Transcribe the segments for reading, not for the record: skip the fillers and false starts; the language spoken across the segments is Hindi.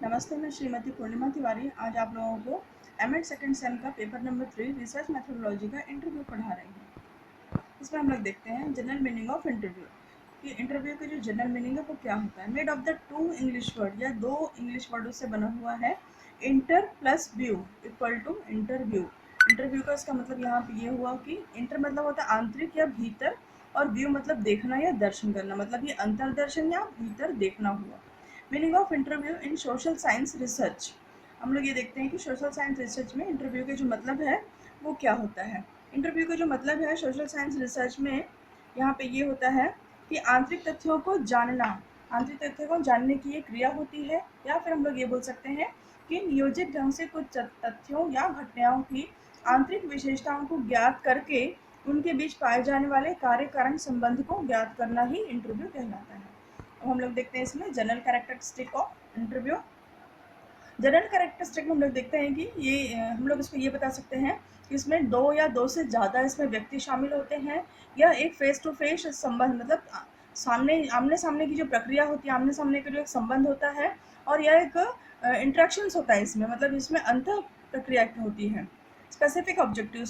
नमस्ते, मैं श्रीमती पूर्णिमा तिवारी आज आप लोगों को M.Ed सेकेंड सेम का पेपर नंबर 3 रिसर्च मेथोडोलॉजी का इंटरव्यू पढ़ा रही हूँ। इसमें हम लोग देखते हैं जनरल मीनिंग ऑफ इंटरव्यू कि इंटरव्यू का जो जनरल मीनिंग है वो क्या होता है। Made of the two English word या दो इंग्लिश वर्डों से बना हुआ है। Inter plus view equal to interview. Interview का इसका मतलब यहाँ पे ये हुआ कि इंटर मतलब होता है आंतरिक या भीतर, और व्यू मतलब देखना या दर्शन करना, मतलब ये अंतर्दर्शन या भीतर देखना हुआ। Meaning of interview in social science research, हम लोग ये देखते हैं कि सोशल साइंस रिसर्च में इंटरव्यू के जो मतलब है वो क्या होता है। इंटरव्यू का जो मतलब है सोशल साइंस रिसर्च में यहाँ पे ये होता है कि आंतरिक तथ्यों को जानना, आंतरिक तथ्यों को जानने की ये क्रिया होती है, या फिर हम लोग ये बोल सकते हैं कि नियोजित ढंग से कुछ तथ्यों या घटनाओं की आंतरिक विशेषताओं को ज्ञात करके उनके बीच पाए जाने वाले कार्य कारण संबंध को ज्ञात करना ही इंटरव्यू कहलाता है। अब हम लोग देखते हैं इसमें general characteristic of interview. General characteristic में हम लोग देखते हैं कि ये हम लोग इसको ये बता सकते हैं कि इसमें दो या दो से ज़्यादा इसमें व्यक्ति शामिल होते हैं, या एक फेस टू फेस संबंध, मतलब सामने आमने सामने की जो प्रक्रिया होती है, आमने सामने का जो एक संबंध होता है, और यह एक इंट्रैक्शंस होता है इसमें, मतलब इसमें अंत प्रक्रिया होती है। स्पेसिफिक ऑब्जेक्टिव,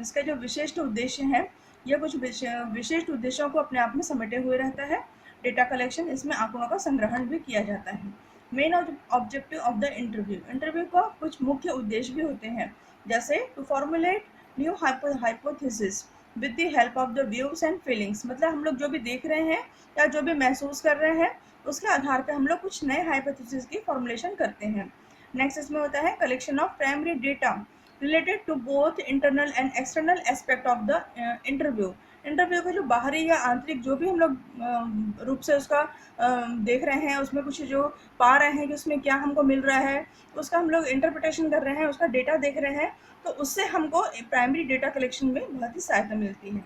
इसका जो विशिष्ट उद्देश्य है, यह कुछ विशिष्ट उद्देश्यों को अपने आप में समेटे हुए रहता है। डेटा कलेक्शन, इसमें आंकड़ों का संग्रहण भी किया जाता है। Main objective of the interview, interview का कुछ मुख्य उद्देश्य भी होते हैं, जैसे to formulate new hypothesis with the help of the views and feelings, मतलब हम लोग जो भी देख रहे हैं या जो भी महसूस कर रहे हैं उसके आधार पर हम लोग कुछ नए हाइपोथेसिस की फॉर्मुलेशन करते हैं। नेक्स्ट इसमें होता है collection of primary data related to both internal and external aspect of the interview. Interview का जो बाहरी या आंतरिक जो भी हम लोग रूप से उसका देख रहे हैं, उसमें कुछ जो पा रहे हैं कि उसमें क्या हमको मिल रहा है, उसका हम लोग इंटरप्रिटेशन कर रहे हैं, उसका डेटा देख रहे हैं, तो उससे हमको प्राइमरी डेटा कलेक्शन में बहुत ही सहायता मिलती है।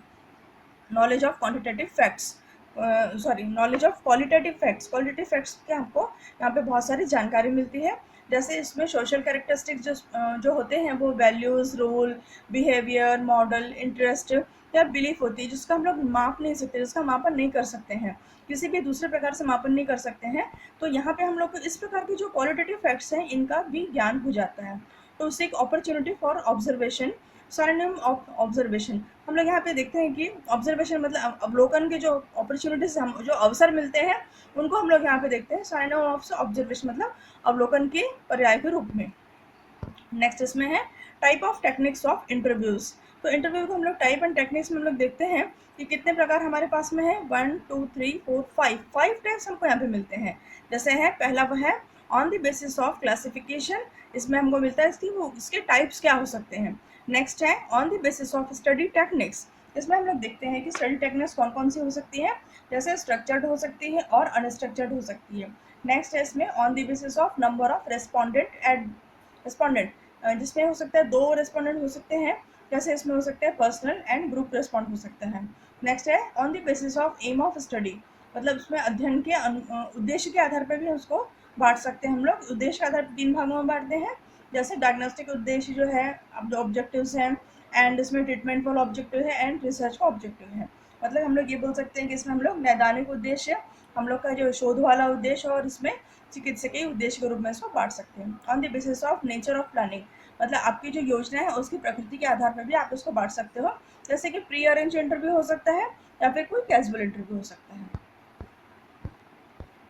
Knowledge of quantitative facts, knowledge of qualitative facts, qualitative facts के हमको यहाँ पे बहुत सारी जानकारी मिलती है। जैसे इसमें सोशल कैरेक्टरिस्टिक्स जो होते हैं वो values, role, behaviour, model, interest या बिलीफ होती है, जिसका हम लोग माप नहीं सकते, जिसका मापन नहीं कर सकते हैं, किसी भी दूसरे प्रकार से मापन नहीं कर सकते हैं। तो यहाँ पे हम लोग को इस प्रकार की जो क्वालिटेटिव फैक्ट्स हैं इनका भी ज्ञान हो जाता है। तो उससे एक opportunity for observation, synonym of observation, हम लोग यहाँ पे देखते हैं कि ऑब्जर्वेशन मतलब अवलोकन के जो अपॉर्चुनिटीज जो अवसर मिलते हैं उनको हम लोग यहाँ पे देखते हैं। सिनोनिम ऑफ ऑब्जर्वेशन मतलब अवलोकन के पर्याय के रूप में। नेक्स्ट इसमें है type of techniques of interviews. तो इंटरव्यू को हम लोग टाइप एंड टेक्निक्स में हम लोग देखते हैं कि कितने प्रकार हमारे पास में है। 1 2 3 4 5 टाइप्स हमको यहाँ पे मिलते हैं। जैसे है पहला वो है on the basis of classification, इसमें हमको मिलता है इसके टाइप्स क्या हो सकते हैं। नेक्स्ट है on the basis of study techniques, इसमें हम लोग देखते हैं कि स्टडी टेक्निक्स कौन कौन सी हो सकती है, जैसे स्ट्रक्चर्ड हो सकती है और अनस्ट्रक्चर्ड हो सकती है। नेक्स्ट है इसमें on the basis of number of respondent, जिसमें हो सकता है 2 रेस्पॉन्डेंट हो सकते हैं, जैसे इसमें हो सकता है पर्सनल एंड ग्रुप रेस्पॉन्ड हो सकता है। नेक्स्ट है on the basis of aim of study, मतलब उसमें अध्ययन के उद्देश्य के आधार पर भी उसको बांट सकते हैं हम लोग। उद्देश्य के आधार पर 3 भागों में बांटते हैं, जैसे डायग्नोस्टिक उद्देश्य जो है ऑब्जेक्टिव्स हैं, एंड इसमें ट्रीटमेंट वाला ऑब्जेक्टिव है, एंड रिसर्च का ऑब्जेक्टिव है। मतलब हम लोग ये बोल सकते हैं कि इसमें हम लोग नैदानिक उद्देश्य, हम लोग का जो शोध वाला उद्देश्य, और इसमें चिकित्सकीय उद्देश्य के रूप में इसको बांट सकते हैं। On the basis of nature of planning, मतलब आपकी जो योजना है उसकी प्रकृति के आधार पर भी आप इसको बांट सकते हो, जैसे कि प्री अरेंज इंटरव्यू हो सकता है या फिर कोई कैजुअल इंटरव्यू हो सकता है।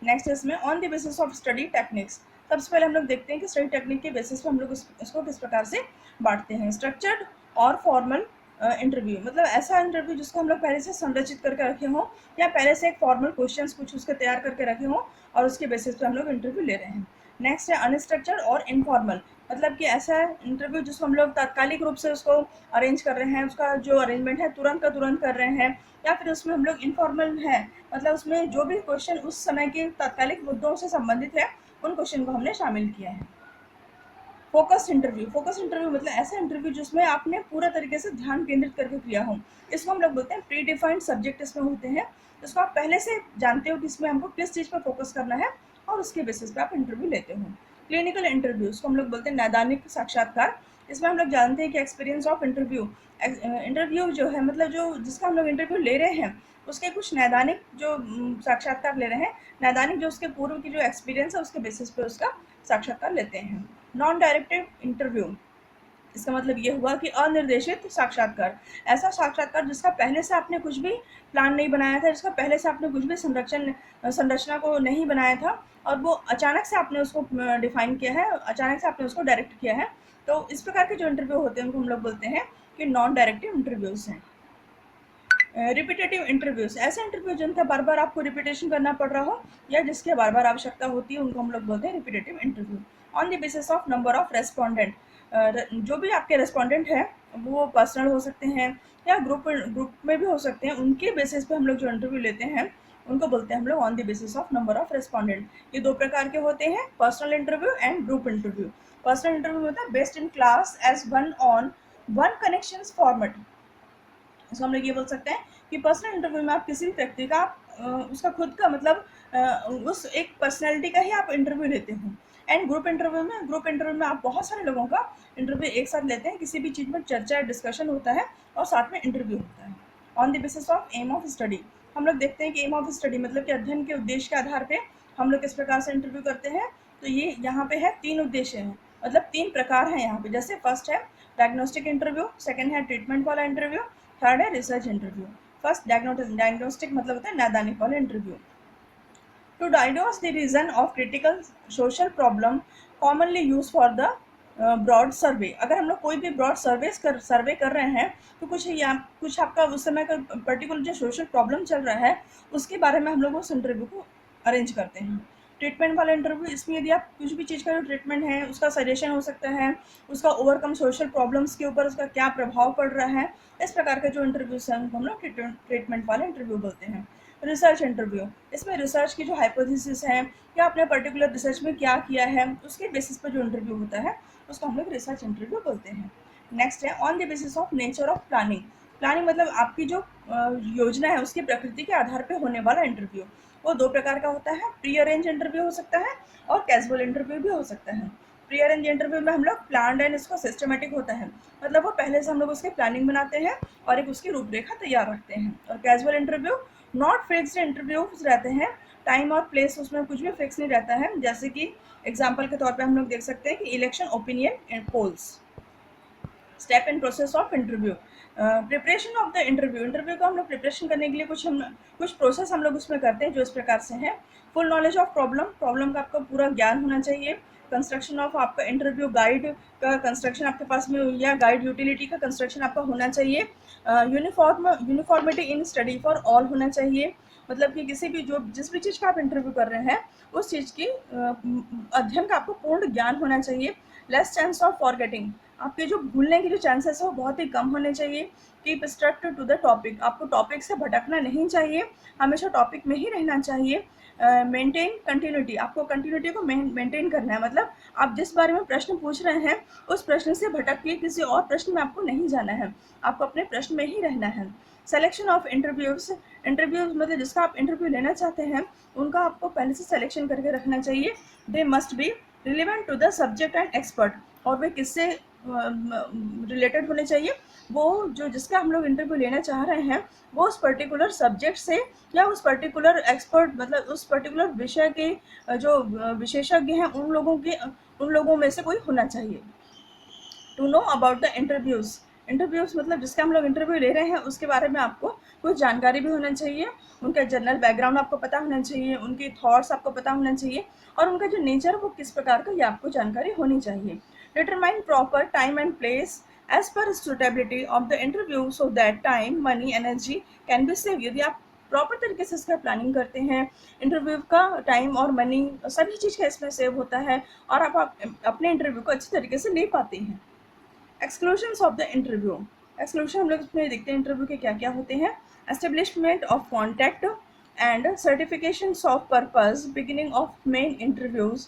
नेक्स्ट इसमें on the basis of study techniques, सबसे पहले हम लोग देखते हैं कि स्टडी टेक्निक के बेसिस पे हम लोग इसको किस प्रकार से बांटते हैं। स्ट्रक्चर्ड और फॉर्मल इंटरव्यू, मतलब ऐसा इंटरव्यू जिसको हम लोग पहले से संरचित करके रखे हों, या पहले से एक फॉर्मल क्वेश्चंस कुछ उसके तैयार करके रखे हों और उसके बेसिस पे हम लोग इंटरव्यू ले रहे हैं। नेक्स्ट है अनस्ट्रक्चर्ड और इनफॉर्मल, मतलब कि ऐसा इंटरव्यू जिसको हम लोग तात्कालिक रूप से उसको अरेंज कर रहे हैं, उसका जो अरेंजमेंट है तुरंत का तुरंत कर रहे हैं, या फिर उसमें हम लोग इनफॉर्मल है, मतलब उसमें जो भी क्वेश्चन उस समय के तात्कालिक मुद्दों से संबंधित है उन क्वेश्चन को हमने शामिल किया है। फोकस्ड इंटरव्यू, फोकस्ड इंटरव्यू मतलब ऐसा इंटरव्यू जिसमें आपने पूरा तरीके से ध्यान केंद्रित करके किया हो, इसको हम लोग बोलते हैं प्री डिफाइंड सब्जेक्ट इसमें होते हैं, जिसको आप पहले से जानते हो कि इसमें हमको किस चीज़ पर फोकस करना है और उसके बेसिस पे आप इंटरव्यू लेते हो। क्लिनिकल इंटरव्यू, इसको हम लोग बोलते हैं नैदानिक साक्षात्कार, इसमें हम लोग जानते हैं कि एक्सपीरियंस ऑफ इंटरव्यू, इंटरव्यू जो है मतलब जो जिसका हम लोग इंटरव्यू ले रहे हैं उसके कुछ नैदानिक जो साक्षात्कार ले रहे हैं, नैदानिक जो उसके पूर्व की जो एक्सपीरियंस है उसके बेसिस पे उसका साक्षात्कार लेते हैं। नॉन डायरेक्टिव इंटरव्यू, इसका मतलब ये हुआ कि अनिर्देशित साक्षात्कार, ऐसा साक्षात्कार जिसका पहले से आपने कुछ भी प्लान नहीं बनाया था, जिसका पहले से आपने कुछ भी संरचना को नहीं बनाया था और वो अचानक से आपने उसको डिफाइन किया है, अचानक से आपने उसको डायरेक्ट किया है। तो इस प्रकार के जो इंटरव्यू होते हैं उनको हम लोग बोलते हैं कि नॉन डायरेक्टिव इंटरव्यूज हैं। रिपीटेटिव इंटरव्यूज, ऐसे इंटरव्यू जिनका बार बार आपको रिपीटेशन करना पड़ रहा हो या जिसकी बार बार आवश्यकता होती है, उनको हम लोग बोलते हैं repetitive interview. On the basis of number of respondent, जो भी आपके रेस्पोंडेंट हैं वो पर्सनल हो सकते हैं या ग्रुप में भी हो सकते हैं, उनके बेसिस पे हम लोग जो इंटरव्यू लेते हैं उनको बोलते हैं हम लोग on the basis of number of respondent. ये दो प्रकार के होते हैं, personal interview and group interview. Personal interview होता है based in class as one on one connection format. इसको हम लोग ये बोल सकते हैं कि पर्सनल इंटरव्यू में आप किसी भी व्यक्ति का उसका खुद का मतलब उस एक पर्सनैलिटी का ही आप इंटरव्यू लेते हो। एंड ग्रुप इंटरव्यू में आप बहुत सारे लोगों का इंटरव्यू एक साथ लेते हैं, किसी भी चीज़ में चर्चा या डिस्कशन होता है और साथ में इंटरव्यू होता है। On the basis of aim of study, हम लोग देखते हैं कि एम ऑफ स्टडी मतलब कि अध्ययन के उद्देश्य के आधार पर हम लोग किस प्रकार से इंटरव्यू करते हैं। तो ये यहाँ पे है 3 उद्देश्य हैं, मतलब 3 प्रकार हैं यहाँ पे। जैसे फर्स्ट है डायग्नोस्टिक इंटरव्यू, सेकेंड है ट्रीटमेंट वाला इंटरव्यू, थर्ड है रिसर्च इंटरव्यू। फर्स्ट डायग्नोस्टिक मतलब होता है नैदानिक वाला interview. To diagnose the reason of critical social problem commonly use for the broad survey, अगर हम लोग कोई भी ब्रॉड सर्वे कर रहे हैं तो कुछ आपका उस समय का पर्टिकुलर जो सोशल प्रॉब्लम चल रहा है उसके बारे में हम लोग उस इंटरव्यू को अरेंज करते हैं। ट्रीटमेंट वाला इंटरव्यू, इसमें यदि आप कुछ भी चीज़ का जो ट्रीटमेंट है उसका सजेशन हो सकता है, उसका ओवरकम सोशल प्रॉब्लम्स के ऊपर उसका क्या प्रभाव पड़ रहा है, इस प्रकार के जो इंटरव्यूज हैं हम लोग ट्रीटमेंट वाले इंटरव्यू बोलते हैं। रिसर्च इंटरव्यू, इसमें रिसर्च की जो हाइपोथेसिस है या आपने पर्टिकुलर रिसर्च में क्या किया है उसके बेसिस पर जो इंटरव्यू होता है उसको हम लोग रिसर्च इंटरव्यू बोलते हैं। नेक्स्ट है on the basis of nature of planning, planning मतलब आपकी जो योजना है उसकी प्रकृति के आधार पर होने वाला इंटरव्यू। वो 2 प्रकार का होता है, प्री अरेंज इंटरव्यू हो सकता है और कैजुअल इंटरव्यू भी हो सकता है। प्री अरेंज इंटरव्यू में हम लोग प्लान्ड एंड इसको सिस्टमेटिक होता है, मतलब वो पहले से हम लोग उसकी प्लानिंग बनाते हैं और एक उसकी रूपरेखा तैयार रखते हैं। और casual interview not fixed interviews रहते हैं, टाइम और प्लेस उसमें कुछ भी फिक्स नहीं रहता है। जैसे कि एग्जाम्पल के तौर पर हम लोग देख सकते हैं कि election opinion and polls. Step in process of interview, preparation of the interview को हम लोग प्रिपरेशन करने के लिए कुछ प्रोसेस हम लोग उसमें करते हैं जो इस प्रकार से हैं। फुल नॉलेज ऑफ प्रॉब्लम का आपका पूरा ज्ञान होना चाहिए। कंस्ट्रक्शन ऑफ आपका इंटरव्यू गाइड का कंस्ट्रक्शन आपके पास में या गाइड यूटिलिटी का कंस्ट्रक्शन आपका होना चाहिए। Uniformity in study for all होना चाहिए, मतलब कि जिस भी चीज़ का आप इंटरव्यू कर रहे हैं उस चीज़ की अध्ययन का आपको पूर्ण ज्ञान होना चाहिए। लेस चांस ऑफ फॉरगेटिंग, आपके जो भूलने के जो चांसेस है वो बहुत ही कम होने चाहिए। Keep strict to the topic, आपको टॉपिक से भटकना नहीं चाहिए, हमेशा टॉपिक में ही रहना चाहिए। मेंटेन कंटिन्यूटी, आपको कंटिन्यूटी को मेंटेन करना है, मतलब आप जिस बारे में प्रश्न पूछ रहे हैं उस प्रश्न से भटक के किसी और प्रश्न में आपको नहीं जाना है, आपको अपने प्रश्न में ही रहना है। सेलेक्शन ऑफ इंटरव्यूज मतलब जिसका आप इंटरव्यू लेना चाहते हैं उनका आपको पहले से सिलेक्शन करके रखना चाहिए। They must be relevant to the subject and expert, और वे किससे रिलेटेड होने चाहिए, वो जो जिसका हम लोग इंटरव्यू लेना चाह रहे हैं वो उस पर्टिकुलर सब्जेक्ट से या उस पर्टिकुलर एक्सपर्ट मतलब उस पर्टिकुलर विषय के जो विशेषज्ञ हैं उन लोगों में से कोई होना चाहिए। To know about the interviews मतलब जिसका हम लोग इंटरव्यू ले रहे हैं उसके बारे में आपको कुछ जानकारी भी होना चाहिए, उनका जनरल बैकग्राउंड आपको पता होना चाहिए, उनके थॉट्स आपको पता होना चाहिए और उनका जो नेचर वो किस प्रकार का ये आपको जानकारी होनी चाहिए। Determine proper time and place as per suitability of the interview so that time money energy can be save, यदि आप प्रॉपर तरीके से इसका प्लानिंग करते हैं इंटरव्यू का टाइम और मनी सभी चीज़ का इसमें सेव होता है और आप अपने इंटरव्यू को अच्छी तरीके से ले पाते हैं। Exclusions of the interview, exclusion हम लोग इसमें देखते हैं इंटरव्यू के क्या क्या होते हैं। Establishment of contact and certifications of purpose beginning of main interviews,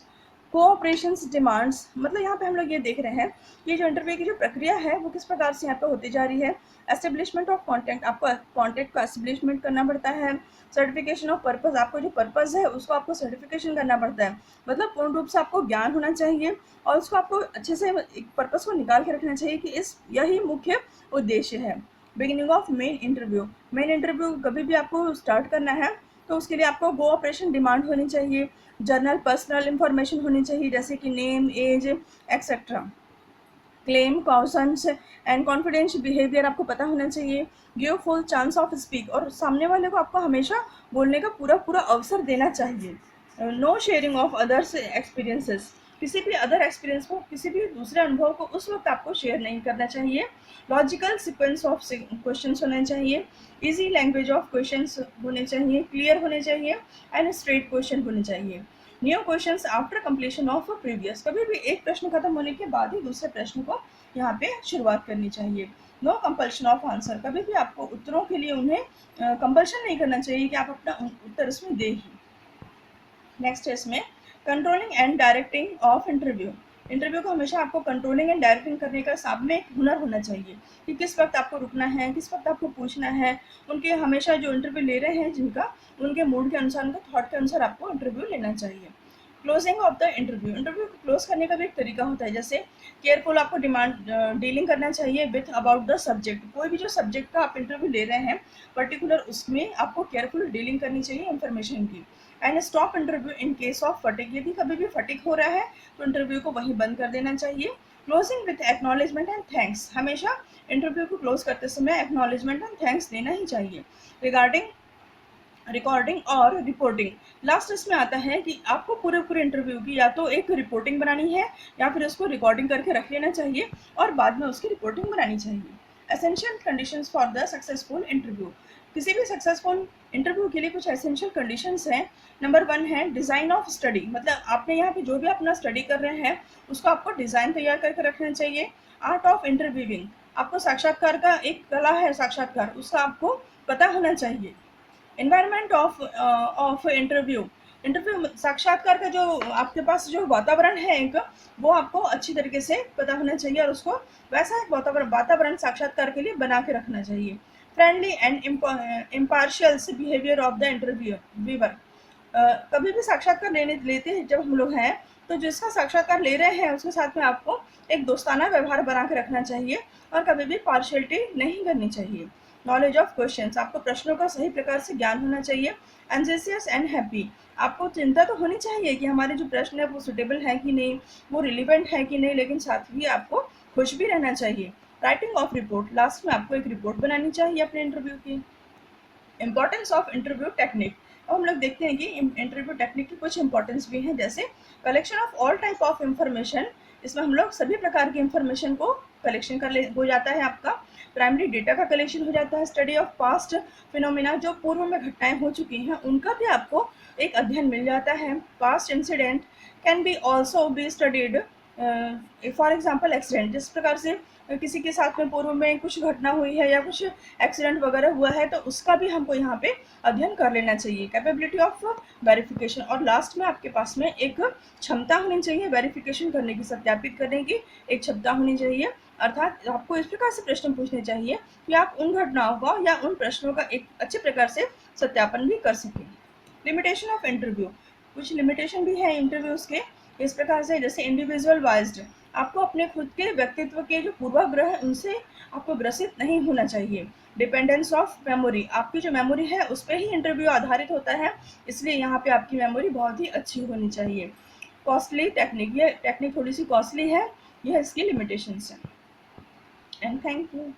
cooperations demands, मतलब यहाँ पे हम लोग ये देख रहे हैं कि जो इंटरव्यू की जो प्रक्रिया है वो किस प्रकार से यहाँ पे होती जा रही है। एस्टेब्लिशमेंट ऑफ कॉन्टैक्ट, आपको कॉन्टैक्ट का एस्टेब्लिशमेंट करना पड़ता है। सर्टिफिकेशन ऑफ पर्पस, आपको जो पर्पस है उसको आपको सर्टिफिकेशन करना पड़ता है, मतलब पूर्ण रूप से आपको ज्ञान होना चाहिए और उसको आपको अच्छे से एक पर्पस को निकाल के रखना चाहिए कि यही मुख्य उद्देश्य है। बिगिनिंग ऑफ मेन इंटरव्यू कभी भी आपको स्टार्ट करना है तो उसके लिए आपको गो ऑपरेशन डिमांड होनी चाहिए, जर्नल पर्सनल इंफॉर्मेशन होनी चाहिए जैसे कि name, age etcetera, claim, cautions and confidence behaviour आपको पता होना चाहिए, give full chance of speak, और सामने वाले को आपको हमेशा बोलने का पूरा पूरा अवसर देना चाहिए, no sharing of others experiences, किसी भी अदर एक्सपीरियंस को, किसी भी दूसरे अनुभव को उस वक्त आपको शेयर नहीं करना चाहिए, लॉजिकल सीक्वेंस ऑफ क्वेश्चंस होने चाहिए, इजी लैंग्वेज ऑफ क्वेश्चंस होने चाहिए, क्लियर होने चाहिए एंड स्ट्रेट क्वेश्चन होने चाहिए, new questions after completion of previous, कभी भी एक प्रश्न खत्म होने के बाद ही दूसरे प्रश्न को यहाँ पे शुरुआत करनी चाहिए, नो कंपल्शन ऑफ आंसर, कभी भी आपको उत्तरों के लिए उन्हें कंपल्शन नहीं करना चाहिए कि आप अपना उत्तर इसमें दे ही। नेक्स्ट है इसमें controlling and directing of interview, interview को हमेशा आपको कंट्रोलिंग एंड डायरेक्टिंग करने का साथ में एक हुनर होना चाहिए कि किस वक्त आपको रुकना है, किस वक्त आपको पूछना है, उनके हमेशा जो इंटरव्यू ले रहे हैं जिनका, उनके मूड के अनुसार, उनके थॉट के अनुसार आपको इंटरव्यू लेना चाहिए। Closing of the interview, interview को क्लोज करने का भी एक तरीका होता है, जैसे केयरफुल आपको डिमांड डीलिंग करना चाहिए विथ अबाउट द सब्जेक्ट, कोई भी जो सब्जेक्ट का आप इंटरव्यू ले रहे हैं पर्टिकुलर उसमें आपको केयरफुल डीलिंग करनी चाहिए इन्फॉर्मेशन की, and stop interview in case of fatigue, यदि कभी भी फटिक हो रहा है तो इंटरव्यू को वहीं बंद कर देना चाहिए। Closing with acknowledgement and thanks, हमेशा इंटरव्यू को क्लोज करते समय एक्नॉलेजमेंट एंड थैंक्स देना ही चाहिए। रिगार्डिंग रिकॉर्डिंग और रिपोर्टिंग, लास्ट इसमें आता है कि आपको पूरे इंटरव्यू की या तो एक रिपोर्टिंग बनानी है या फिर उसको रिकॉर्डिंग करके रख लेना चाहिए और बाद में उसकी रिपोर्टिंग बनानी चाहिए। Essential conditions for the successful interview, किसी भी सक्सेसफुल इंटरव्यू के लिए कुछ एसेंशियल कंडीशंस हैं। नंबर 1 है डिज़ाइन ऑफ स्टडी, मतलब आपने यहाँ पे जो भी अपना स्टडी कर रहे हैं उसको आपको डिज़ाइन तैयार करके रखना चाहिए। आर्ट ऑफ इंटरव्यूइंग, आपको साक्षात्कार का एक कला है साक्षात्कार, उसका आपको पता होना चाहिए। एनवायरनमेंट ऑफ इंटरव्यू, इंटरव्यू साक्षात्कार का जो आपके पास जो वातावरण है एक, वो आपको अच्छी तरीके से पता होना चाहिए और उसको वैसा एक वातावरण साक्षात्कार के लिए बना के रखना चाहिए। Friendly and impartial behaviour of the interview viewer, कभी भी साक्षात्कार लेते हैं जब हम लोग हैं तो जिसका साक्षात्कार ले रहे हैं उसके साथ में आपको एक दोस्ताना व्यवहार बना के रखना चाहिए और कभी भी पार्शियलिटी नहीं करनी चाहिए। नॉलेज ऑफ क्वेश्चंस, आपको प्रश्नों का सही प्रकार से ज्ञान होना चाहिए। एंजियस एंड हैप्पी, आपको चिंता तो होनी चाहिए कि हमारे जो प्रश्न है वो सुटेबल है कि नहीं, वो रिलीवेंट है कि नहीं, लेकिन साथ ही आपको खुश भी रहना चाहिए। राइटिंग ऑफ रिपोर्ट, लास्ट में आपको एक रिपोर्ट बनानी चाहिए अपने इंटरव्यू की। इम्पॉर्टेंस ऑफ इंटरव्यू टेक्निक, अब हम लोग देखते हैं कि इंटरव्यू टेक्निक की कुछ इंपॉर्टेंस भी हैं, जैसे collection of all type of information, इसमें हम लोग सभी प्रकार की इंफॉर्मेशन को कलेक्शन हो जाता है आपका। प्राइमरी डेटा का कलेक्शन हो जाता है। स्टडी ऑफ पास्ट फिनोमिना, जो पूर्व में घटनाएं हो चुकी हैं उनका भी आपको एक अध्ययन मिल जाता है। Past incident can be also be studied, for example accident, जिस प्रकार से किसी के साथ में पूर्व में कुछ घटना हुई है या कुछ एक्सीडेंट वगैरह हुआ है तो उसका भी हमको यहाँ पे अध्ययन कर लेना चाहिए। कैपेबिलिटी ऑफ वेरिफिकेशन, और लास्ट में आपके पास में एक क्षमता होनी चाहिए वेरिफिकेशन करने की, सत्यापित करने की एक क्षमता होनी चाहिए। अर्थात आपको इस प्रकार से प्रश्न पूछने चाहिए कि आप उन घटनाओं का या उन प्रश्नों का एक अच्छे प्रकार से सत्यापन भी कर सकें। लिमिटेशन ऑफ इंटरव्यू, कुछ लिमिटेशन भी है इंटरव्यूज़ के इस प्रकार से, जैसे इंडिविजुअल वाइज्ड, आपको अपने खुद के व्यक्तित्व के जो पूर्वाग्रह है उनसे आपको ग्रसित नहीं होना चाहिए। डिपेंडेंस ऑफ मेमोरी, आपकी जो मेमोरी है उस पर ही इंटरव्यू आधारित होता है, इसलिए यहाँ पे आपकी मेमोरी बहुत ही अच्छी होनी चाहिए। कॉस्टली टेक्निक, ये टेक्निक थोड़ी सी कॉस्टली है, यह इसकी लिमिटेशंस है। And thank you.